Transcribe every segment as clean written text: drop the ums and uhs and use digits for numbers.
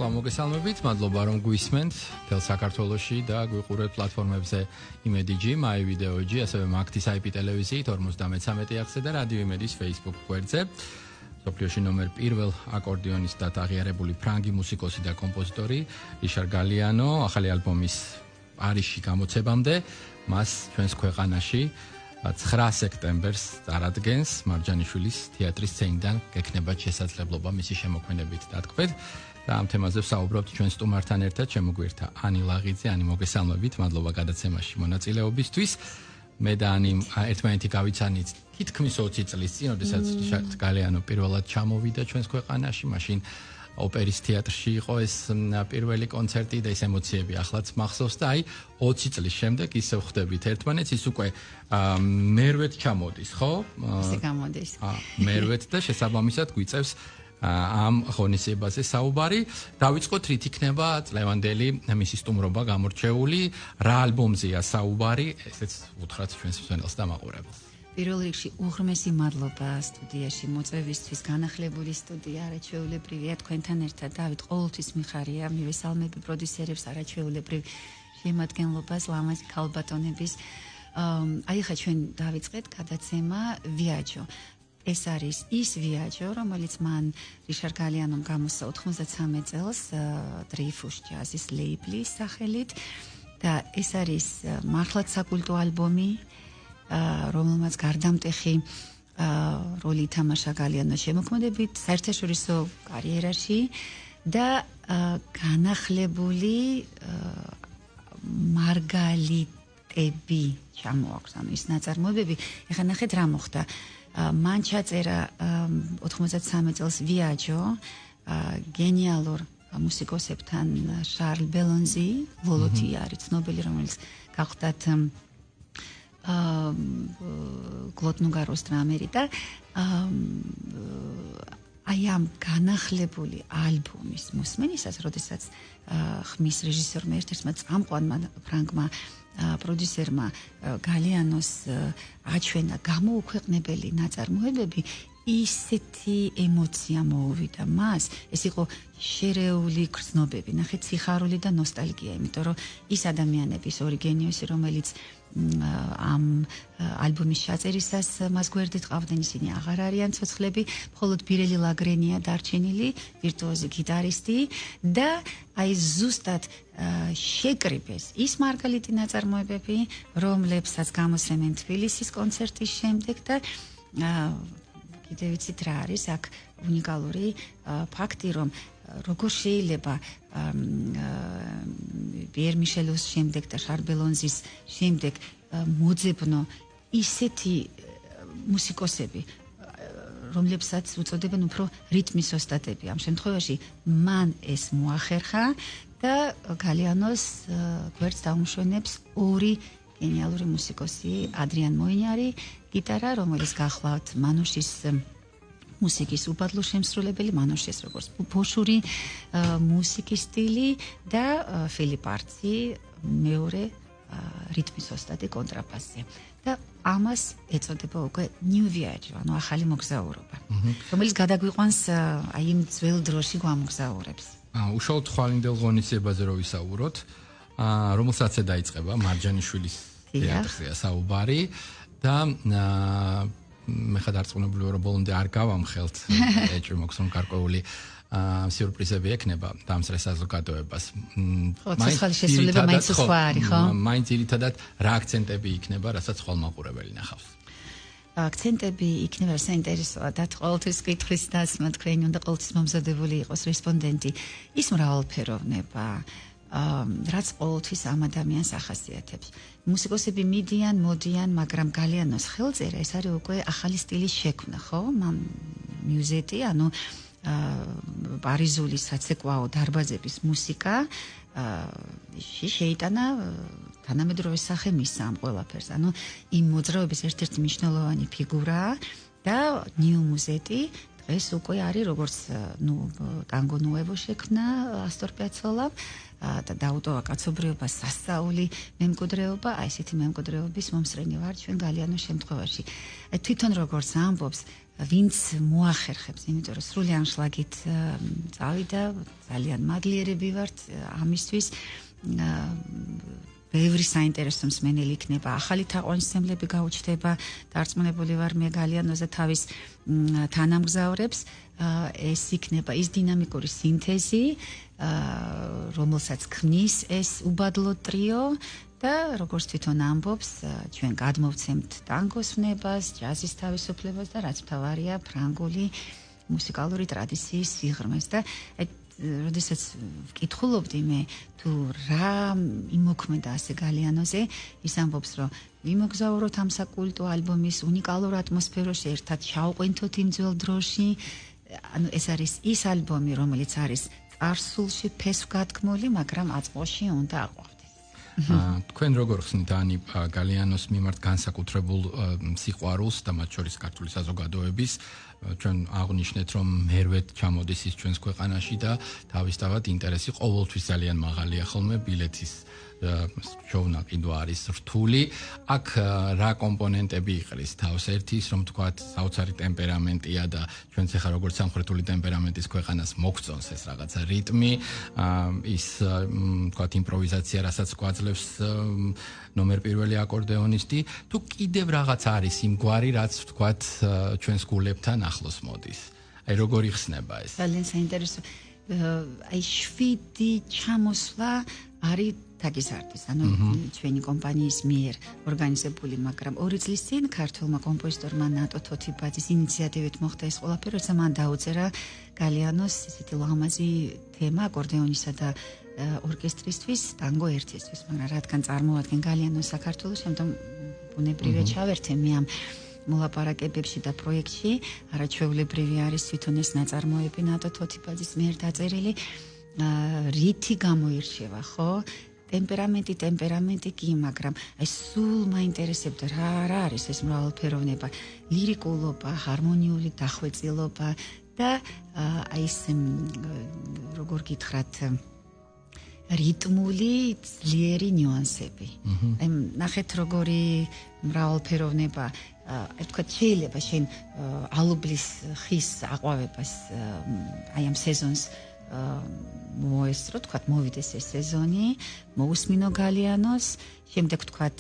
კлау მოგესალმებით, მადლობა რომ გვისმენთ თელ საქართველოში და გვიყურებთ პლატფორმებზე იმედიჯი, მაი ვიდეოჯი, ასევე მაგთის IP ტელევიზიით 53 ახლზე და რადიო იმედის Facebook გვერდზე. სოფლიოში ნომერ პირველ აკორდეონისტად აღიარებული ფრანგი მუსიკოსი და კომპოზიტორი რიშარ გალიანო ახალი ალბომის პარიზში გამოცებამდე მას ჩვენს ქვეყანაში 9 სექტემბერს წარადგენს მარჯანიშვილის თეატრის სცენიდან გექნება შესაძლებლობა მისი შემოქმედებით დათქვეთ და ამ თემაზე ვსაუბრობთ ჩვენ სტუმართან ერთად შემოგვერთა ანი ლაღიძე. ანი, მოგესალმებით, მადლობა გადაცემაში მონაწილეობისთვის. მე და ანი ერთმანეთი გავიცანით თითქმის 20 წლის წინ, როდესაც რიშარ გალიანო პირველად ჩამოვიდა ჩვენს ქვეყანაში, მაშინ ოპერის თეატრში იყო ეს პირველი კონცერტი და ეს ემოციები ახლაც მახსოვს და 20 წლის შემდეგ ისევ ხვდებით ერთმანეთს, ის უკვე მერვედ ჩამოდის, ხო? ისე გამოდის. მერვედ და შესაბამისად გვიწევს ამ ღონისძიებაზე საუბარი. დავიწყოთ რით იქნება წლევანდელი მისი სტუმრობა გამორჩეული, რა ალბომზეა საუბარი, ესეც უთხრათ ჩვენს მსმენელს და მაყურებელს. პირველ რიგში უღრმესი მადლობა სტუდიაში მოწვევისთვის, განახლებული სტუდია არაჩვეულებრივია თქვენთან ერთად. დავით, ყოველთვის მიხარია მივესალმები პროდიუსერებს არაჩვეულებრივ შემადგენლობას, ლამაზი ქალბატონების. აი ხა ჩვენ დავიწყეთ გადაცემა ვიაჯო. ეს არის ის ვიაჯო, რომელიც მან რიშარ გალიანომ გამოსცა 93 წელს დრეიფუს ჯაზის ლეიბლის სახელით და ეს არის მართლაც საკულტო ალბომი, რომელმაც გარდამტეხი როლი ითამაშა გალიანოს შემოქმედებით საერთაშორისო კარიერაში და განახლებული მარგალიტები ჩამოაქვს, ანუ ის ნაწარმოებები. ეხლა ნახეთ რა მოხდა. მან ჩაწერა 93 წელს ვიაჯო გენიალურ მუსიკოსებთან შარლ ბელონზი, ლოლოთი არის ცნობილი, რომელიც გახდათ გლოტნუგაროს დრამერი და აი ამ განახლებული ალბომის მოსმენისას, როდესაც ხმის რეჟისორმა ერთ-ერთმა წამყვანმა ფრანგმა პროდიუსერმა გალიანოს აჩვენა გამოუქვეყნებელი ნაწარმოებები, ისეთი ემოცია მოუვიდა მას. ეს იყო შერეული გრძნობები, ნახეთ, სიხარული და ნოსტალგია, იმიტომ რომ ის ადამიანების ორი გენიოსი, რომელიც ამ ალბომის ჩაწერისას მას გვერდით ყავდნენ, ისინი აღარ არიან ცოცხლები, მხოლოდ ბირელი ლაგრენია დარჩენილი, ვირტუოზი გიტარისტი და აი ზუსტად შეკრიბეს ის მარგალიტი ნაწარმოებები, რომლებსაც გამოსცემენ თბილისის კონცერტის შემდეგ და კიდევ ვიცით რა არის აქ უნიკალური ფაქტი, რომ როგორ შეიძლება პიერ მიშელოს შემდეგ და შარლ ბელონზის შემდეგ მოძებნო ისეთი მუსიკოსები, რომლებსაც უწოდებენ უფრო რიტმის ოსტატები. ამ შემთხვევაში მან ეს მოახერხა და გალიანოს გვერდს დაუმშვენებს ორი გენიალური მუსიკოსი, ადრიან მოინარი გიტარა, რომელიც გახლავთ მანოშის მუსიკის უბადლო შემსრულებელი, მანოშის როგორც ბოშური მუსიკის სტილი და ფილიპ არცი მეორე რიტმის ოსტატი კონტრაბასზე. და ამას ეწოდება უკვე ნიუ ვიაჯო, ანუ ახალი მოგზაურობა, რომელიც გადაგვიყვანს აი იმ ძველ დროში გვამოგზაურებს. უშუალოდ ხვალინდელ ღონისძიებაზე რო ვისაუბროთ, რომელსაც დაიწყება მარჯანიშვილის თეატრზეა საუბარი და მე ხადარწმუნებული ვარ, რომ ბოლომდე არ გავამხელთ ეჭვი მოქვს, რომ გარკვეული სიურპრიზები ექნება დამსწრე საზოგადოებას. ცოცხალი შესრულება მაინც სხვა არის, ხო? მაინც ძირითადად რა აქცენტები იქნება, რასაც ხვალმაყურებელი ნახავს? აქცენტები იქნება საინტერესოა და ყოველთვის კითხვის დასმა თქვენი უნდა ყოველთვის მომზადებული იყოს რესპონდენტი. ის მრავალფეროვნება, რაც ყოველთვის ამ ადამიანს ახასიათებს. მუსიკოსები მიდიან, მოდიან, მაგრამ გალიანოს ხელწერა ეს არის უკვე ახალი სტილის შექმნა, ხო? მიუზეტი, ანუ პარიზული საცეკვაო დარბაზების მუსიკა შეიტანა თანამედროვე სახე მისცა ამ ყველაფერს. ანუ იმ მოძრაობის ერთ-ერთი მნიშვნელოვანი ფიგურაა და ნიუ მუზეტი დღეს უკვე არის როგორც ტანგო ნუევო შექმნა ასტორ პიაცოლამ და დაუტოვა კაცობრიობა სასწაული მემკვიდრეობა, აი ესეთი მემკვიდრეობის მომსწრენი ვარ ჩვენ გალიანოს შემთხვევაში. თვითონ როგორც ამბობს, ვინც მოახერხებს, იმიტომ რომ სრული ანშლაგით წავიდა, ძალიან მადლიერები ვართ ამისთვის. ბევრი საინტერესო მსმენელი იქნება, ახალი თაყვანისმცემლები გაუჩნდება, დარწმუნებული ვარ მე გალიანოზე თავის თანამგზავრებს, ეს იქნება ის დინამიკური სინთეზი, რომელსაც ქმნის ეს უბადლო ტრიო და როგორც თვითონ ამბობს, ჩვენ გადმოვცემთ ტანგოს ვნებას, ჯაზის თავისუფლებას და რაც მთავარია, ფრანგული მუსიკალური ტრადიციის სიღრმეს და როდესაც ვკითხულობდი მე თუ რა იმოქმედა ასე გალიანოზე, ის ამბობს, რომ ვიმოგზაუროთ ამ საკულტო ალბომის უნიკალურ ატმოსფეროში, ერთად ჩავყვინთოთ იმ ძველ დროში. ანუ ეს არის ის ალბომი, რომელიც არის წარსულში ფესვგადგმული, მაგრამ აწმოში უნდა აყვავდეს. თქვენ როგორ ხსნით ანი გალიანოს მიმართ განსაკუთრებულ სიყვარულს და მათ შორის ქართული საზოგადოების ჩვენ აღნიშნეთ რომ მერვედ ჩამოდის ის ჩვენს ქვეყანაში და თავისთავად ინტერესი ყოველთვის ძალიან მაღალია ხოლმე ბილეთის შოვნა კიდევ არის რთული აქ რა კომპონენტები იყრის თავს ერთი ის რომ თქვათ საოცარი ტემპერამენტია და ჩვენც ახლა როგორც სამხრეთული ტემპერამენტის ქვეყანას მოგწონს ეს რაღაცა რიტმი ის თქვათ იმპროვიზაცია რასაც გვაძლევს ნომერ პირველი აკორდეონისტი თუ კიდევ რაღაც არის იმ გვარი რაც თქვათ ჩვენს გულებთან ახლოს მოდის აი როგორი ხსნება ეს ძალიან საინტერესო აი შვიდი ჩამოსვლა არის თაგისართვის, ანუ ჩვენი კომპანიის მიერ ორგანიზებული, მაგრამ 2 წლის წინ ქართულმა კომპოზიტორმა ნატო თოთიბაძის ინიციატივით მოხდა ეს ყველაფერი, როცა მან დაუწერა გალიანოს ისეთი ლამაზი თემა აკორდეონისა და ორკესტრისთვის, ტანგო ერთისთვის, მაგრამ რადგან წარმოადგენ გალიანოს საქართველოს, შემდგომ ბუნებრივია ჩავერთე მე ამ მოლაპარაკებებში და პროექტში, არაჩვეულებრივი არის თვითონ ეს ნაწარმოები ნატო თოთიბაძის მიერ დაწერილი, რითი გამოირჩევა, ხო? ტემპერამენტი კი, მაგრამ აი სულ მაინტერესებდა რა არის ეს მრავალფეროვნება, ლირიკულობა, ჰარმონიული დახვეწილობა და აი ეს როგორ გითხრათ რიტმული ძლიერი ნიუანსები. აი ნახეთ როგორი მრავალფეროვნება, აი თქვა შეიძლება შენ ალუბლის ხის აყვავებას აი ამ სეზონს მოესწრო, თქვათ, მოვიდეს ეს სეზონი, მოусმინო გალიანოს, შემდეგ თქვათ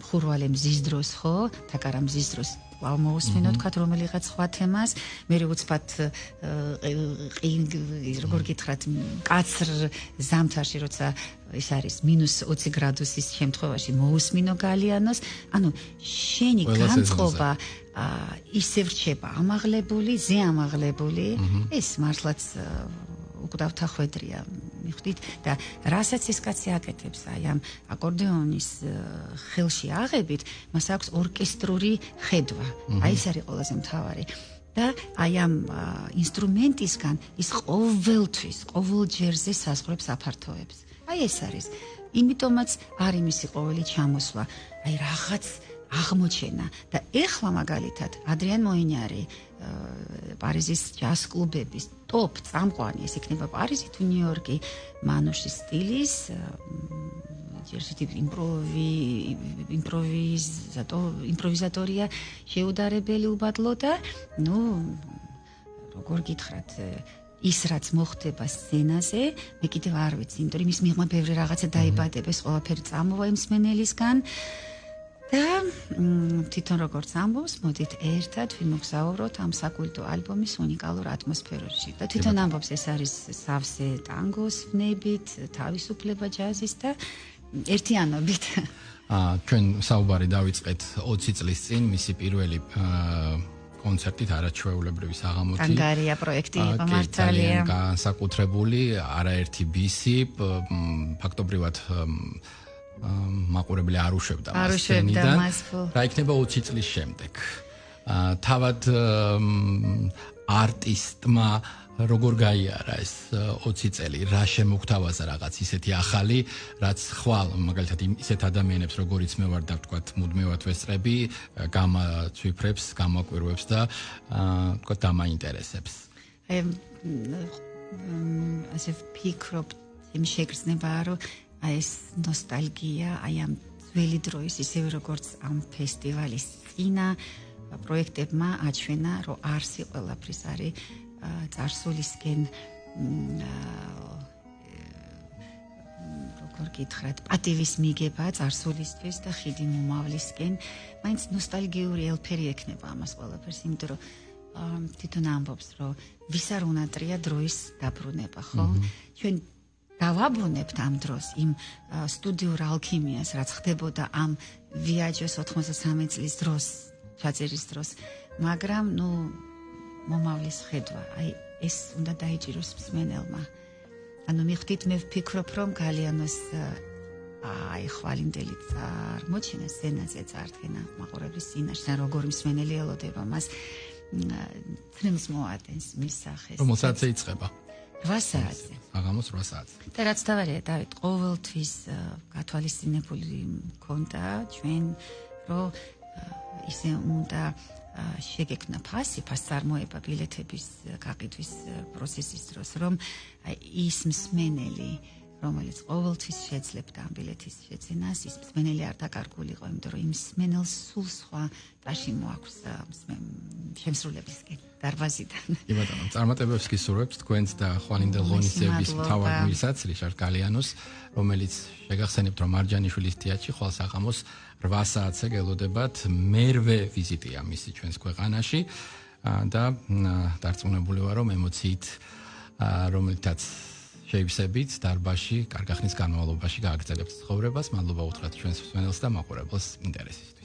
ხურვალე მზის დროს, ხო, თაკარა მზის დროს მოусმინო, თქვათ, რომელიღაც სხვა თემას, მე უცბად როგორ გითხრათ, კაცრ ზამთარში, როცა ეს არის -20 გრადუსის შემთხვევაში მოусმინო გალიანოს, ანუ შენი განწყობა ისევ რჩება ამაღლებული, ზეამაღლებული, ეს მართლაც უკვდავთახვედრია, მიხვდით და რასაც ეს კაცი აკეთებს, აი ამ აკორდეონის ხელში აღებით, მას აქვს ორკესტრული ხედვა. აი ეს არის ყველაზე მთავარი. და აი ამ ინსტრუმენტისგან ის ყოველთვის, ყოველ ჯერზე საზღვრებს აფართოებს. აი ეს არის. იმიტომაც არის მისი ყოველი ჩამოსვლა, აი რაღაც აღმოჩენა და ეხლა მაგალითად ადრიან მოინარი პარიზის ჯაზ კლუბების ტოპ წამყვანი ეს იქნება პარიზი თუ ნიუ-იორკი მანუში სტილის ჯერჯერობით იმპროვიზატორია შეუდარებელი უბადლო და ნუ როგორ გითხრათ ის რაც მოხდება სცენაზე მე კიდევ არ ვიცი იმიტომ რომ ის მიღმა ბევრი რაღაცა დაიბადება ეს ყველაფერი წამოვა იმ მსმენელისგან და თვითონ როგორც ამბობს, მოდით ერთად ვიმოგზაუროთ ამ საკულტო ალბომის უნიკალურ ატმოსფეროში. და თვითონ ამბობს, ეს არის სავსე ტანგოს ვნებით, თავისუფლება ჯაზის და ერთიანობით. ჩვენ საუბარი დავიწყეთ 20 წლის წინ მისი პირველი კონცერტით არაჩვეულებრივი საღამოთი. ტანგარია პროექტი იყო მართალია. განსაკუთრებული არაერთი ბისი ფაქტობრივად მაყურებელი არ უშვებდა მას სცენიდან. რა იქნება 20 წლის შემდეგ? თავად არტისტმა როგორ გაიარა ეს 20 წელი? რა შემოგთავაზა რაღაც ისეთი ახალი, რაც ხვალ მაგალითად ისეთ ადამიანებს როგორიც მე ვარ და ვთქვათ მუდმივად ვესწრები, გამაცვიფრებს, გამაკვირვებს და ვთქვათ დამაინტერესებს. ასე ვფიქრობ, იმ შეგრძნებაა, რომ აი ეს ნოსტალგია, აი ამ ძველი დროის ისევე როგორც ამ ფესტივალის წინა პროექტებმა აჩვენა, რომ არსი ყველაფრის არის წარსულისკენ როგორ გითხრათ, პატივის მიგება წარსულისთვის და ხიდი მომავლისკენ, მაინც ნოსტალგიური ელფერი ექნება ამას ყველაფერს, იმიტომ რომ თვითონ ამბობს, რომ ვის არ უნატრია დროის დაბრუნება, ხო? ჩვენ დავაბრუნებთ ამ დროს იმ სტუდიურ ალქიმიას, რაც ხდებოდა ამ ვიაჯოს 93 წლის დროს, ჩაწერის დროს, მაგრამ მომავლის ხედვა, აი ეს უნდა დაიჭიროს მსმენელმა. ანუ მიხდით მე ვფიქრობ, რომ გალიანოს აი ხვალინდელი წარმოჩენა სცენაზე წარდგენა მაყურებლის წინაშე, როგორი მსმენელი ელოდება მას თრიმს მოადენს მის სახეს. რომ საათზე იწყება? 8 საათზე. აღამოს 8 საათზე. და რაც დავარია, დავით, ყოველთვის გათვალისწინებული მქონდა ჩვენ, რომ ისე უნდა შეგექმნა ფასი წარმოება ბილეთების გაყიდვის პროცესის დროს, რომ ის მსმენელი, რომელიც ყოველთვის შეძლებდა ამ ბილეთის შეძენას, ის მსმენელი არ დაკარგულიყო, იმიტომ რომ იმ მსმენელს სულ სხვა ტაში მოაქვს შემსრულებისკენ დარბაზიდან. კი ბატონო, წარმატებებს გისურვებთ თქვენს და ხვალინდელ ღონისძიების მთავარ გმირსაც, რიშარ გალიანოს, რომელიც შეგახსენებთ, რომ მარჯანიშვილის თეატრში ხვალ საღამოს 8 საათზე გელოდებათ მერვე ვიზიტია მისი ჩვენს ქვეყანაში და დარწმუნებული ვარ, რომ ემოციით რომელთაც შეივსებით დარბაზში კარგახნის განმავლობაში გააგრძელებთ ცხოვრებას. მადლობა უთხრათ ჩვენს მსმენელს და მაყურებელს ინტერესის.